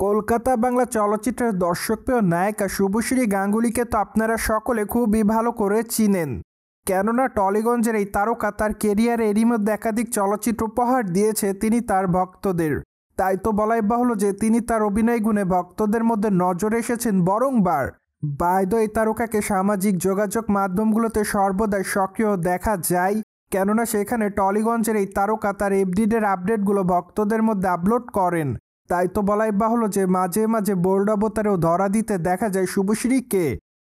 কলকাতা বাংলা চলচ্চিত্রের দর্শকপ্রিয় নায়িকা শুভশ্রী গাঙ্গুলীকে তো আপনারা সকলে খুবই ভালো করে চিনেন। কেননা টলিগঞ্জের এই তারকা তার কেরিয়ারে এরই মধ্যে একাধিক চলচ্চিত্র উপহার দিয়েছে তিনি তার ভক্তদের। তাই তো বলাই বাহুল্য যে তিনি তার অভিনয় গুণে ভক্তদের মধ্যে নজরে এসেছেন বারংবার। বাইদ এই তারকাকে সামাজিক যোগাযোগ মাধ্যমগুলোতে সর্বদাই সক্রিয় দেখা যায়, কেননা সেখানে টলিগঞ্জের এই তারকা তার এভরিডের আপডেটগুলো ভক্তদের মধ্যে আপলোড করেন। তাই তো বলাই বাহুল্য যে মাঝে মাঝে বোল্ড অবতারেও ধরা দিতে দেখা যায় শুভশ্রীকে।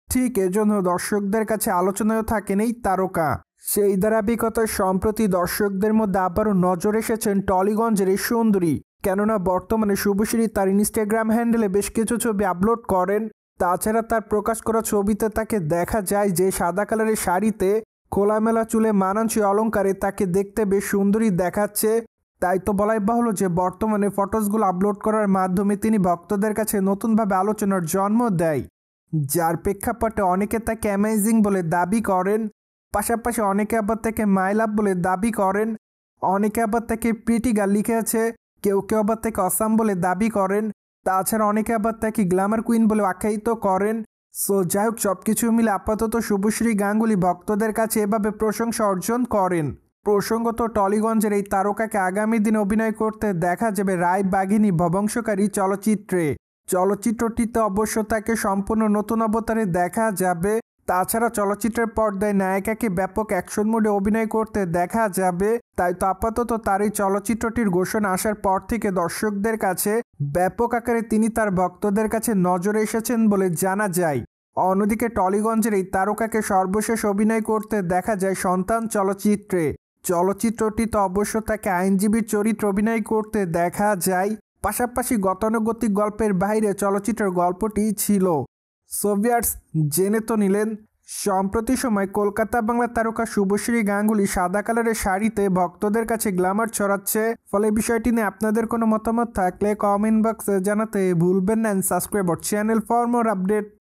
ঠিক এজন্য দর্শকদের কাছে আলোচনায়ও থাকেন এই তারকা। সেই ধারাবাহিকতায় সম্প্রতি দর্শকদের মধ্যে আবারও নজর এসেছেন টলিগঞ্জের এই সুন্দরী। কেননা বর্তমানে শুভশ্রী তার ইনস্টাগ্রাম হ্যান্ডেলে বেশ কিছু ছবি আপলোড করেন। তাছাড়া তার প্রকাশ করা ছবিতে তাকে দেখা যায় যে সাদা কালারের শাড়িতে খোলামেলা চুলে মানানসই অলঙ্কারে তাকে দেখতে বেশ সুন্দরী দেখাচ্ছে। তাই তো বলাই বাহুল্য যে বর্তমানে ফটোসগুলো আপলোড করার মাধ্যমে তিনি ভক্তদের কাছে নতুনভাবে আলোচনার জন্ম দেয়, যার প্রেক্ষাপটে অনেকে তাকে অ্যামেজিং বলে দাবি করেন। পাশাপাশি অনেকে আবার তাকে মাই লাভ বলে দাবি করেন, অনেকে আবার তাকে প্রিটি গার্ল লিখেছে, কেউ কেউ আবার তাকে অসাম বলে দাবি করেন। তাছাড়া অনেকে আবার তাকে গ্ল্যামার কুইন বলে আখ্যায়িত করেন। সো যাই হোক, সব কিছু মিলে আপাতত শুভশ্রী গাঙ্গুলী ভক্তদের কাছে এভাবে প্রশংসা অর্জন করেন। প্রসঙ্গত টলিগঞ্জের এই তারকাকে আগামী দিনে অভিনয় করতে দেখা যাবে রায় বাঘিনী ভবংশকারী চলচ্চিত্রে। চলচ্চিত্রটিতে অবশ্য তাকে সম্পূর্ণ নতুন অবতারে দেখা যাবে। তাছাড়া চলচ্চিত্রের পর্দায় নায়িকাকে ব্যাপক অ্যাকশন মোডে অভিনয় করতে দেখা যাবে। তাই তো আপাতত তার এই চলচ্চিত্রটির ঘোষণা আসার পর থেকে দর্শকদের কাছে ব্যাপক আকারে তিনি তার ভক্তদের কাছে নজরে এসেছেন বলে জানা যায়। অন্যদিকে টলিগঞ্জের এই তারকাকে সর্বশেষ অভিনয় করতে দেখা যায় সন্তান চলচ্চিত্রে। চলচ্চিত্রটিতে অবশ্য তাকে আইনজীবীর চরিত্রে অভিনয় করতে দেখা যায়। পাশাপাশি গতানুগতিক গল্পের বাইরে চলচ্চিত্রের গল্পটি ছিল। সোভিয়ার্স জেনে তো নিলেন, সম্প্রতি সময় কলকাতা বাংলা তারকা শুভশ্রী গাঙ্গুলী সাদা কালারের শাড়িতে ভক্তদের কাছে গ্ল্যামার ছড়াচ্ছে। ফলে বিষয়টি নিয়ে আপনাদের কোনো মতামত থাকলে কমেন্ট বক্সে জানাতে ভুলবেন না। Subscribe our channel for more update.